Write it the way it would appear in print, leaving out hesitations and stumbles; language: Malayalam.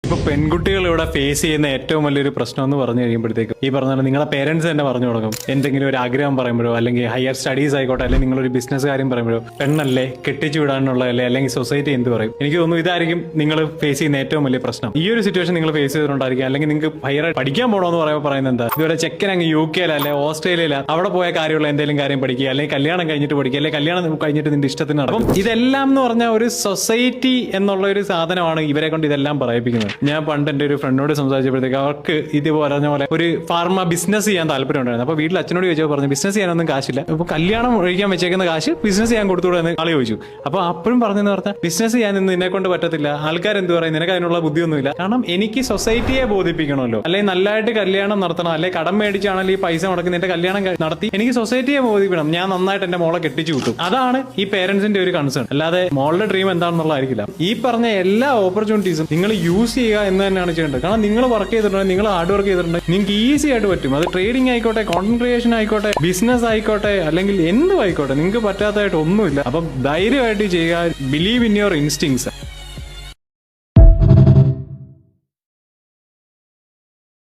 ഇപ്പൊ പെൺകുട്ടികൾ ഇവിടെ ഫേസ് ചെയ്യുന്ന ഏറ്റവും വലിയൊരു പ്രശ്നം എന്ന് പറഞ്ഞു കഴിയുമ്പോഴത്തേക്കും ഈ പറഞ്ഞ നിങ്ങളെ പേരൻസ് തന്നെ പറഞ്ഞു തുടങ്ങും. എന്തെങ്കിലും ഒരു ആഗ്രഹം പറയുമ്പോഴോ അല്ലെങ്കിൽ ഹയർ സ്റ്റഡീസ് ആയിക്കോട്ടെ അല്ലെങ്കിൽ നിങ്ങളൊരു ബിസിനസ് കാര്യം പറയുമ്പോഴോ പെണ്ണല്ലേ കെട്ടിച്ചു വിടാനുള്ളതല്ലേ അല്ലെങ്കിൽ സൊസൈറ്റി എന്ത് പറയും. എനിക്ക് തോന്നുന്നു ഇതായിരിക്കും നിങ്ങൾ ഫേസ് ചെയ്യുന്ന ഏറ്റവും വലിയ പ്രശ്നം. ഈ ഒരു സിറ്റുവേഷൻ നിങ്ങൾ ഫേസ് ചെയ്തിട്ടുണ്ടായിരിക്കും. അല്ലെങ്കിൽ നിങ്ങൾക്ക് ഹയർ പഠിക്കാൻ പോകണമെന്ന് പറയുന്നത് എന്താ, ഇതുവരെ ചെക്കൻ അങ്ങ് UK അല്ലെ ഓസ്ട്രേലിയയില അവിടെ പോയ കാര്യമുള്ള എന്തെങ്കിലും കാര്യം പഠിക്കുക, അല്ലെങ്കിൽ കല്യാണം കഴിഞ്ഞിട്ട് പഠിക്കുക, അല്ലെങ്കിൽ കല്യാണം കഴിഞ്ഞിട്ട് നിന്റെ ഇഷ്ടത്തിന് നടക്കും. ഇതെല്ലാം എന്ന് പറഞ്ഞാൽ ഒരു സൊസൈറ്റി എന്നുള്ള ഒരു സാധനമാണ് ഇവരെ കൊണ്ട് ഇതെല്ലാം പറയിപ്പിക്കുന്നത്. ഞാൻ പണ്ട് എന്റെ ഒരു ഫ്രണ്ടിനോട് സംസാരിച്ചപ്പോഴത്തേക്ക് അവർക്ക് ഇത് പറഞ്ഞ പോലെ ഒരു ഫാർമ ബിസിനസ് ചെയ്യാൻ താല്പര്യം ഉണ്ടായിരുന്നു. അപ്പൊ വീട്ടിൽ അച്ഛനോട് ചോദിച്ചപ്പോൾ പറഞ്ഞു ബിസിനസ് ചെയ്യാനൊന്നും കാശില്ല, അപ്പൊ കല്യാണം ഒഴിക്കാൻ വെച്ചേക്കുന്ന കാശ് ബിസിനസ് ചെയ്യാൻ കൊടുത്തുകൂടെ എന്ന് ആളെ ചോദിച്ചു. അപ്പൊ അപ്പോഴും പറഞ്ഞെന്ന് പറഞ്ഞാൽ ബിസിനസ് ചെയ്യാൻ നിന്നെ കൊണ്ട് പറ്റത്തില്ല, ആൾക്കാർ എന്ത് പറയും, നിനക്ക് അതിനുള്ള ബുദ്ധിയൊന്നുമില്ല. കാരണം എനിക്ക് സൊസൈറ്റിയെ ബോധിപ്പിക്കണമല്ലോ, അല്ലെങ്കിൽ നല്ലതായിട്ട് കല്യാണം നടത്തണം, അല്ലെങ്കിൽ കടം മേടിച്ചാണെങ്കിൽ ഈ പൈസ മുടക്കി നിന്റെ കല്യാണം നടത്തി എനിക്ക് സൊസൈറ്റിയെ ബോധിപ്പിക്കണം, ഞാൻ നന്നായിട്ട് എന്റെ മോളെ കെട്ടിച്ചു വിട്ടു. അതാണ് ഈ പേരൻസിന്റെ ഒരു കൺസേൺ. അല്ലാതെ മോളുടെ ഡ്രീം എന്താണെന്നുള്ളതായിരിക്കില്ല. ഈ പറഞ്ഞ എല്ലാ ഓപ്പർച്യൂണിറ്റീസും നിങ്ങൾ യൂസ് ചെയ്യുക എന്ന് തന്നെയാണ് ചെയ്യേണ്ടത്. കാരണം നിങ്ങൾ വർക്ക് ചെയ്തിട്ടുണ്ടെങ്കിൽ, നിങ്ങൾ ഹാർഡ് വർക്ക് ചെയ്തിട്ടുണ്ടെങ്കിൽ നിങ്ങൾക്ക് ഈസി ആയിട്ട് പറ്റും. അത് ട്രേഡിംഗ് ആയിക്കോട്ടെ, കോണ്ടന്റ് ക്രിയേഷൻ ആയിക്കോട്ടെ, ബിസിനസ് ആയിക്കോട്ടെ, അല്ലെങ്കിൽ എന്തും ആയിക്കോട്ടെ, നിങ്ങൾക്ക് പറ്റാത്തതായിട്ട് ഒന്നുമില്ല. അപ്പം ധൈര്യമായിട്ട് ചെയ്യുക. Believe in your instincts.